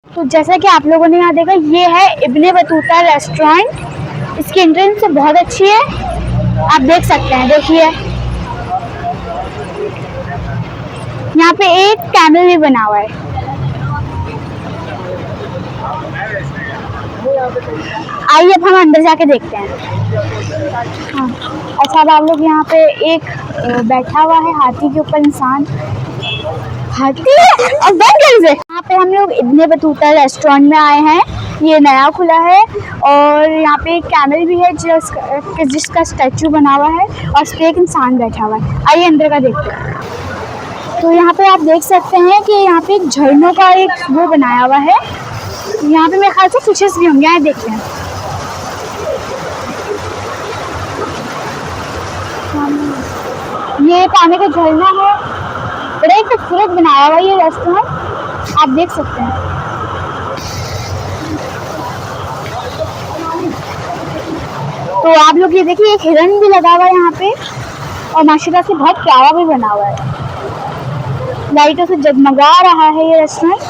तो जैसा कि आप लोगों ने यहाँ देखा, ये है इब्ने बतूता रेस्टोरेंट। इसकी एंट्रेंस बहुत अच्छी है, आप देख सकते हैं। देखिए यहाँ पे एक कैमल भी बना हुआ है। आइए अब हम अंदर जाके देखते हैं। हाँ, अच्छा अब आप लोग यहाँ पे एक बैठा हुआ है हाथी के ऊपर इंसान। हाथी है और यहाँ पे हम लोग इब्ने बतूता रेस्टोरेंट में आए हैं। ये नया खुला है और यहाँ पे एक कैमल भी है जिसका स्टैचू बना हुआ है और उस पर एक इंसान बैठा हुआ है। आइए अंदर का देखते हैं। तो यहाँ पे आप देख सकते हैं कि यहाँ पे एक झरनों का एक वो बनाया हुआ है। यहाँ पे मेरे ख्याल से फिशेस भी होंगे। आइए देखते हैं। ये पानी का झरना है, बड़ा ही खूबसूरत बनाया हुआ ये रेस्टोरेंट, आप देख सकते हैं। तो आप लोग ये देखिए, एक हिरन भी लगा हुआ है यहाँ पे और माशाल्लाह से बहुत प्यारा भी बना हुआ है। लाइटों से जगमगा रहा है ये रेस्टोरेंट।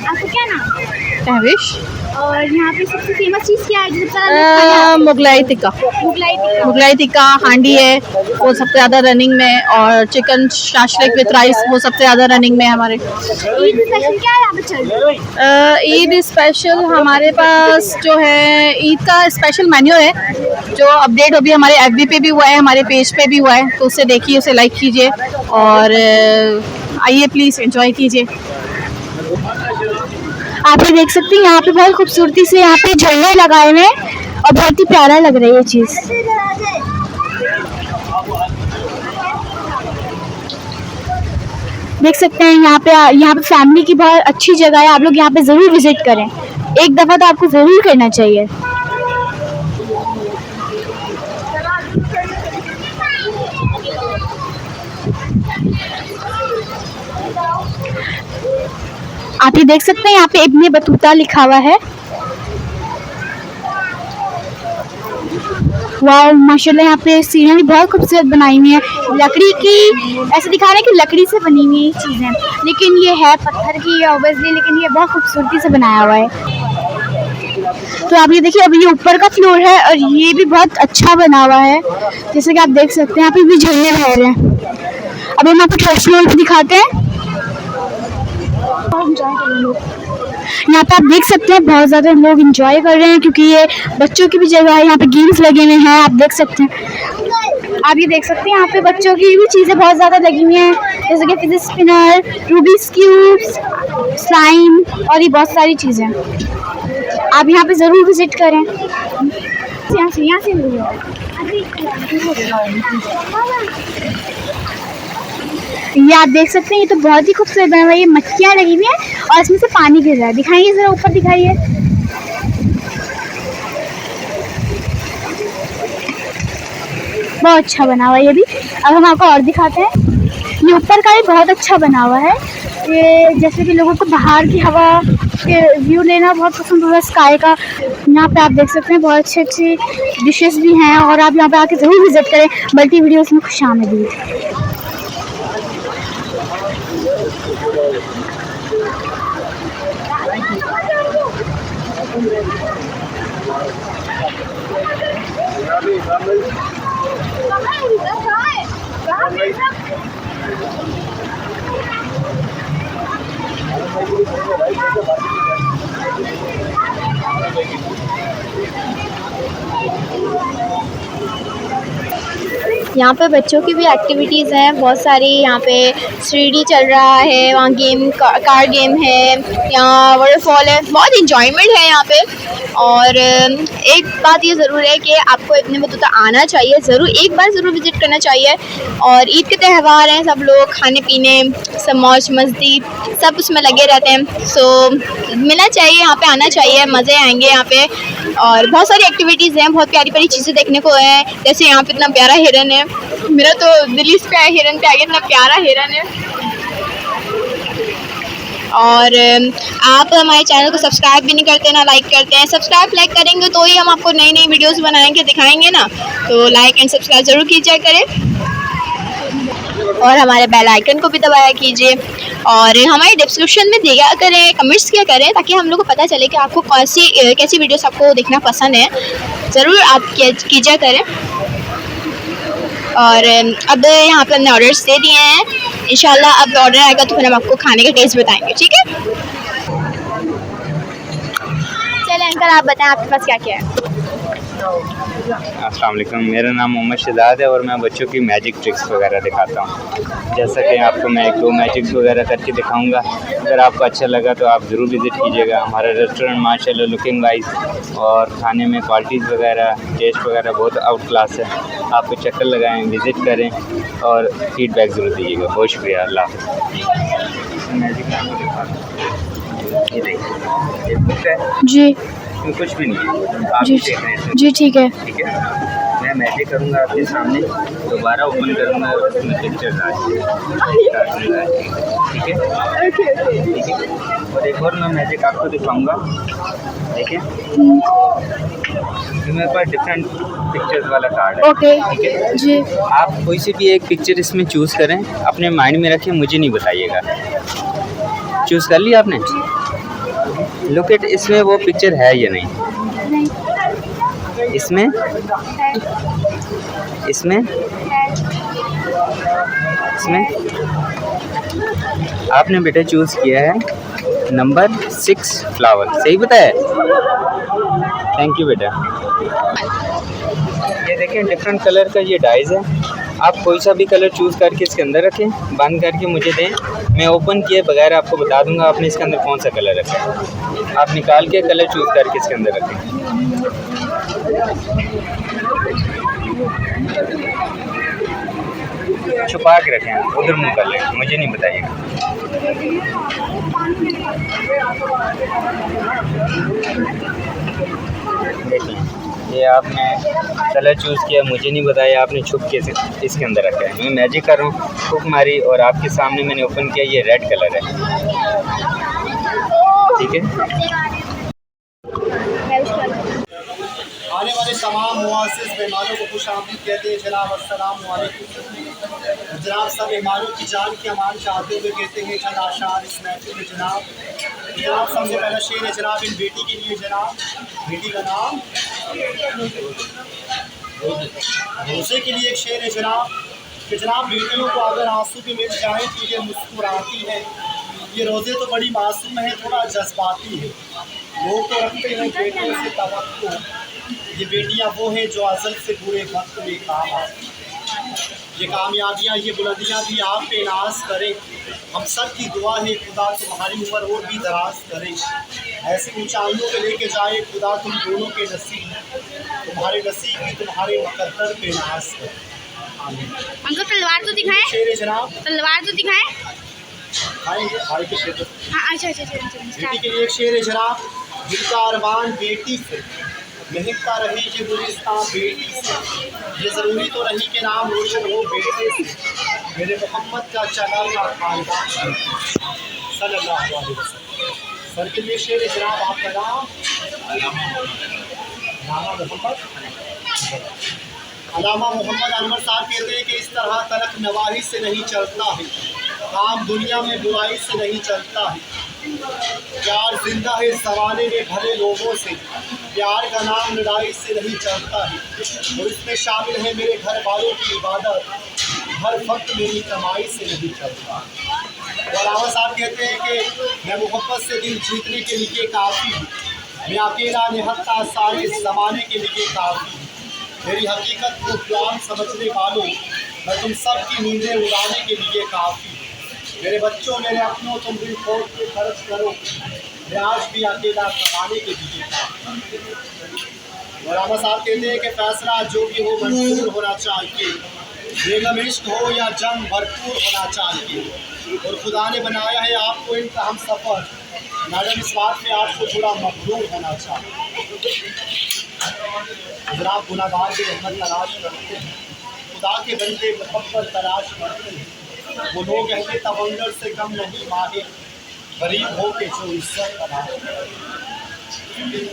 आपका क्या नाम है? तहविश। और यहाँ पे सबसे फेमस चीज़ क्या है? मुगलाई टिक्का। मुगलाई टिक्का हांडी है, वो सबसे ज़्यादा रनिंग में, और चिकन शाशलिक विद राइस वो सबसे ज़्यादा रनिंग में है हमारे। ईद स्पेशल क्या है यहाँ पे चल रहा है? ईद स्पेशल हमारे पास जो है, ईद का स्पेशल मेन्यू है जो अपडेट अभी हमारे FB पे भी हुआ है, हमारे पेज पे भी हुआ है, तो उसे देखिए, उसे लाइक कीजिए और आइए प्लीज़ एंजॉय कीजिए। आप ये देख सकते हैं यहाँ पे बहुत खूबसूरती से यहाँ पे झरने लगाए हुए हैं और बहुत ही प्यारा लग रहा है ये चीज़। देख सकते हैं यहाँ पे फैमिली की बहुत अच्छी जगह है। आप लोग यहाँ पे ज़रूर विजिट करें, एक दफ़ा तो आपको ज़रूर करना चाहिए। आप ये देख सकते हैं यहाँ पे इब्ने बतूता लिखा हुआ है। वाह माशाल्लाह, यहाँ पे सीढ़ियाँ भी बहुत खूबसूरत बनाई हुई है, लकड़ी की। ऐसे दिखा रहा है कि लकड़ी से बनी हुई ये चीज़ें, लेकिन ये है पत्थर की ऑब्वियसली, लेकिन ये बहुत खूबसूरती से बनाया हुआ है। तो आप ये देखिए, अभी ये ऊपर का फ्लोर है और ये भी बहुत अच्छा बना हुआ है, जैसे कि आप देख सकते हैं। यहाँ पे भी झरने बह रहे हैं। अभी हम आपको थर्ड फ्लोर भी दिखाते हैं। यहाँ पे आप देख सकते हैं बहुत ज़्यादा लोग एंजॉय कर रहे हैं, क्योंकि ये बच्चों की भी जगह है। यहाँ पे गेम्स लगे हुए हैं, आप देख सकते हैं। आप ये देख सकते हैं यहाँ पे बच्चों की भी चीज़ें बहुत ज़्यादा लगी हुई हैं, जैसे कि physics spinner, Rubik's cubes, slime और ये बहुत सारी चीज़ें। आप यहाँ पे ज़रूर विजिट करें। यहाँ से ये आप देख सकते हैं, ये तो बहुत ही खूबसूरत बना हुआ है। ये मक्खियाँ लगी हुई हैं और इसमें से पानी गिर रहा है। दिखाइए ज़रा, ऊपर दिखाइए। बहुत अच्छा बना हुआ है ये भी। अब हम आपको और दिखाते हैं। ये ऊपर का भी बहुत अच्छा बना हुआ है। ये जैसे कि लोगों को बाहर की हवा के व्यू लेना बहुत पसंद होगा स्काई का। यहाँ पे आप देख सकते हैं बहुत अच्छी अच्छी डिशेस भी हैं और आप यहाँ पे आके ज़रूर विजिट करें। मल्टी वीडियोस में खुशामदीद। यहाँ पे बच्चों की भी एक्टिविटीज़ हैं बहुत सारी। यहाँ पे 3D चल रहा है, वहाँ गेम कार गेम है, यहाँ वाटरफॉल है, बहुत इंजॉयमेंट है यहाँ पे। और एक बात ये ज़रूर है कि आपको इब्ने बतूता आना चाहिए, ज़रूर एक बार ज़रूर विज़िट करना चाहिए। और ईद के त्यौहार हैं, सब लोग खाने पीने, सब मौज मस्ती सब उसमें लगे रहते हैं। सो मिलना चाहिए, यहाँ पे आना चाहिए, मज़े आएंगे यहाँ पे। और बहुत सारी एक्टिविटीज़ हैं, बहुत प्यारी प्यारी चीज़ें देखने को हैं। जैसे यहाँ पे इतना प्यारा हिरन है, मेरा तो दिल इस पे हिरन पे आ गया, इतना प्यारा हिरन है। और आप हमारे चैनल को सब्सक्राइब भी नहीं करते ना लाइक करते हैं। सब्सक्राइब लाइक करेंगे तो ही हम आपको नई नई वीडियोस बनाएंगे, दिखाएंगे ना, तो लाइक एंड सब्सक्राइब ज़रूर कीजिए करें। और हमारे बेल आइकन को भी दबाया कीजिए और हमारे डिस्क्रिप्शन में दिया करें, कमेंट्स किया करें ताकि हम लोग को पता चले कि आपको कैसी वीडियोस आपको देखना पसंद है। ज़रूर आप कीजिए करें। और अब यहाँ पे हमने ऑर्डर्स दे दिए हैं, इंशाल्लाह अब ऑर्डर आएगा तो फिर हम आपको खाने का टेस्ट बताएंगे, ठीक है। चलिए अंकल आप बताएं आपके पास क्या क्या है। अस्सलाम वालेकुम, मेरा नाम मोहम्मद शहजाद है और मैं बच्चों की मैजिक ट्रिक्स वगैरह दिखाता हूँ। जैसा कि आपको मैं 1-2 मैजिक्स वगैरह करके दिखाऊंगा। अगर आपको अच्छा लगा तो आप ज़रूर विज़िट कीजिएगा। हमारा रेस्टोरेंट माशाल्लाह लुकिंग वाइज और खाने में क्वालिटीज़ वगैरह, टेस्ट वगैरह बहुत आउट क्लास है। आपको चक्कर लगाएं, विज़िट करें और फीडबैक ज़रूर दीजिएगा। बहुत शुक्रिया, अल्लाह हाफ़िज़। मैजिक मैं आपको दिखाता हूँ, ये देखिए, ये बुक है जी इसमें कुछ भी नहीं है, आप जी देख रहे हैं। जी ठीक है। ठीक है, मैं मैजिक करूँगा आपके सामने, दोबारा ओपन करूँगा और उसमें पिक्चर आ जाएगी। ठीक है, ठीक है। और एक और मैं मैजिक आपको दिखाऊँगा, देखिए ये मेरे पास डिफरेंट पिक्चर्स वाला कार्ड है। ओके ठीक है जी आप कोई सी भी एक पिक्चर इसमें चूज़ करें, अपने माइंड में रखें, मुझे नहीं बताइएगा। चूज़ कर लिया आपने? लुक एट, इसमें वो पिक्चर है या नहीं? इसमें इसमें इसमें आपने बेटा चूज़ किया है नंबर 6 फ्लावर, सही बताया? थैंक यू बेटा। ये देखें डिफरेंट कलर का ये डाइज है, आप कोई सा भी कलर चूज़ करके इसके अंदर रखें, बंद करके मुझे दें, मैं ओपन किए बगैर आपको बता दूंगा आपने इसके अंदर कौन सा कलर रखा है। आप निकाल के कलर चूज़ करके इसके अंदर रखें। छुपा के रखें, उधर मुँह कर लें, मुझे नहीं बताइएगा। देखिए ये आपने कलर चूज़ किया, मुझे नहीं बताया, आपने छुप के इसके अंदर रखा है। मैं मैजिक कर रहा हूँ, फूक मारी और आपके सामने मैंने ओपन किया, ये रेड कलर है। ठीक है, आने वाले तमाम मुआज़्ज़िज़ मेहमानों को खुशामदीद कहते हैं जनाब, अस्सलाम वालेकुम। जनाब सब मेहमानों की जान की अमान चाहते हुए कहते हैं चंद आशार इस महफिल में जनाब। सबसे पहला शेर है जनाब इन बेटी के लिए जनाब, बेटी का नाम रोज़े के लिए एक शेर है जनाब कि जनाब बेटियों को अगर आंसू भी मिल जाए तो ये मुस्कुराती है। ये रोज़े तो बड़ी मासूम है, थोड़ा जज्बाती है, लोग तो रखते हैं बेटियों से तवक्को। ये बेटियां वो हैं जो अज़ल से बुरे वक्त में काम आती हैं। ये कामयाबियाँ, ये बुलंदियाँ भी आप पे नाज करें। हम सब की दुआ है खुदा तुम्हारी उम्र और भी दराज करे, ऐसी ऊंचाइयों पे लेके जाए खुदा तुम दोनों के नसीब, तुम्हारे नसीब भी तुम्हारे मुकद्दर पे नाज करे। अंकल तलवार तो दिखाएं, शेर जनाब तलवार तो दिखाएं। खाएंगे भाई के शेर। हाँ अच्छा अच्छा बेटी के लिए एक शेर है जनाब, जिनका अरमान बेटी से महकता रहे ये गुलिस्तां बेटी से, ये ज़रूरी तो नहीं कि नाम रोशन हो बेटे से, मेरे मोहम्मद का चला का खानदान सल्लल्लाहु अलैहि वसल्लम। सर के लिए शेर जनाब आपका नाम अलामा मोहम्मद अनवर साहब कहते हैं कि इस तरह तलक नवाही से नहीं चलता है, काम दुनिया में बुराई से नहीं चलता है। प्यार जिंदा है सवाले में भले लोगों से, प्यार का नाम लड़ाई से नहीं चलता है, और इसमें शामिल है मेरे घर वालों की इबादत, हर वक्त मेरी कमाई से नहीं चलता। और अलामा साहब कहते हैं कि मैं मोहब्बत से दिल जीतने के लिए काफ़ी हूँ, मैं अकेला निहत्ता सारे ज़माने के लिए काफ़ी हूँ, मेरी हकीकत को प्यार समझने वालों, मैं तुम सब की नींदें उड़ाने के लिए काफ़ी हूँ। मेरे बच्चों मेरे अपनों तुम दिल खोल के खर्च करो, मैं आज भी अकेला कमाने के लिए काफ़ी हूँ। और अलामा साहब कहते हैं कि फ़ैसला जो भी हो मंजूर होना चाहिए, बेगम इश्क हो या जंग भरपूर होना चाहिए, और खुदा ने बनाया है आपको इनका हम सफ़र, मैडम इस बात में आपको थोड़ा मखलूर होना चाहिए। जनाब गुनाहगार की रहमत तलाश करते हैं, खुदा के बंदे मोहब्बत तलाश करते हैं, वो लोग कहते तवंगर से कम नहीं माहिर, गरीब हो के जो इज्जत तलाश करते हैं।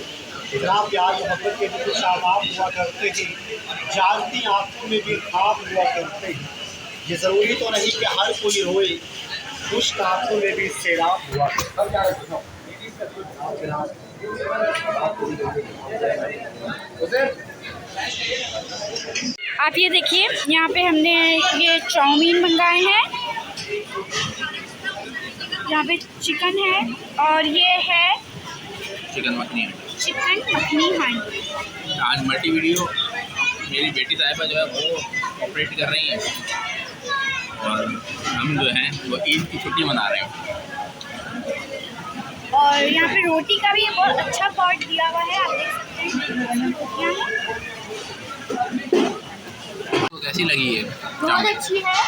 जनाब प्यार मोहब्बत के भी शाबाब हुआ करते हैं, जागती आंखों में भी ख्वाब हुआ करते हैं, ये ज़रूरी तो नहीं कि हर कोई रोए, कुछ कांतों में भी सैलाब हुआ। आप ये देखिए, यहाँ पे हमने ये चाउमीन मंगाए हैं, यहाँ पे चिकन है और ये है चिकन मखनी चिकन मखनी हांडी। आज मल्टी वीडियो मेरी बेटी साहिबा जो है वो ऑपरेट कर रही हैं और हम जो हैं वो ईद की छुट्टी मना रहे हैं। और यहाँ पे रोटी का भी बहुत अच्छा पॉट दिया हुआ है, आप देख सकते हैं रोटियाँ हैं। तो कैसी लगी है बहुत अच्छी है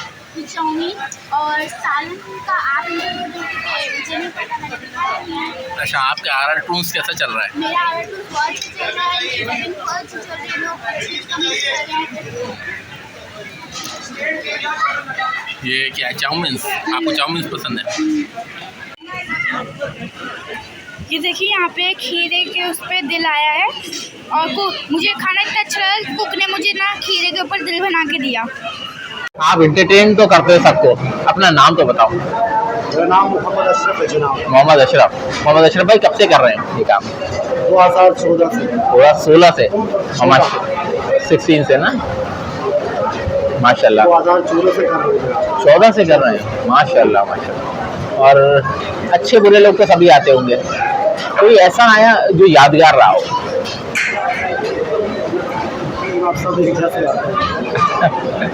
चाउमीन और सालन का आप मुझे नहीं पता, मैंने खाया नहीं है। अच्छा, आपका आर टून्स कैसा चल रहा है? मेरा ऑर्डर तो बहुत अच्छा चल रहा है, ये लेकिन बहुत अच्छा चल रही है, लोग अच्छी कमेंट कर रहे हैं। ये क्या चाउमीन, आपको चाउमीन पसंद है? ये देखिए यहाँ पे खीरे के उस पर दिल आया है और मुझे खाना इतना अच्छा लगा, कुक ने मुझे ना खीरे के ऊपर दिल बना के दिया। आप एंटरटेन तो करते हो सबको, अपना नाम तो बताओ। मेरा नाम मोहम्मद अशरफ है जनाब। मोहम्मद अशरफ भाई कब से कर रहे हैं ये काम? 2014 से। 2016 से और 16 से ना, माशाल्लाह। 2014 से कर रहे हैं। 14 से कर रहे हैं, माशाल्लाह माशाल्लाह। और अच्छे बुरे लोग तो सभी आते होंगे, कोई ऐसा आया जो यादगार रहा हो? आप सब एक जैसे आते हैं।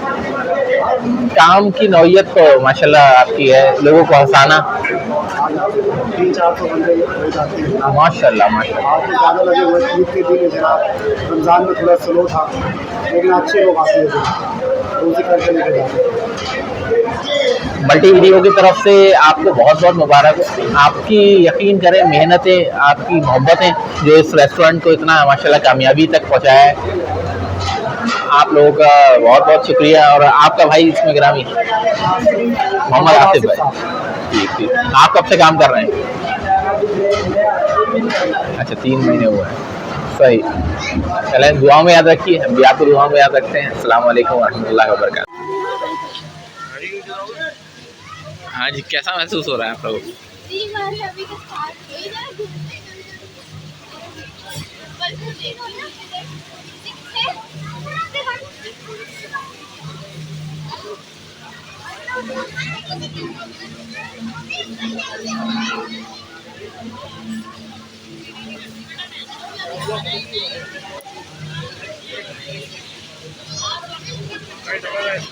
काम की नौयत तो माशाल्लाह आपकी है, लोगों को हंसाना। 300-400 बंदे हो जाते हैं। माशाल्लाह माशाल्लाह। आपको ज़्यादा लगे हुए ईद के दिन है जनाब, रमज़ान में थोड़ा स्लो था, लेकिन अच्छे लोग आते हैं, रोज़ी करके लेके जाते हैं। मल्टी वीडियो की तरफ से आपको बहुत बहुत मुबारक हो। आपकी यकीन करें मेहनतें, आपकी मोहब्बतें जो इस रेस्टोरेंट को इतना माशाल्लाह कामयाबी तक पहुंचाया है, आप लोगों का बहुत बहुत शुक्रिया। और आपका भाई इसमें ग्रामी मोहम्मद आसिफ भाई, ठीक। आप कब से काम कर रहे हैं? अच्छा, 3 महीने हुए हैं, सही। चलें, दुआ में याद रखिए, हम भी आपको दुआ में याद रखते हैं। अस्सलाम वालेकुम रहमतुल्लाहि व बरकातहू। हाँ जी, कैसा महसूस हो रहा है आप लोगों को? Right,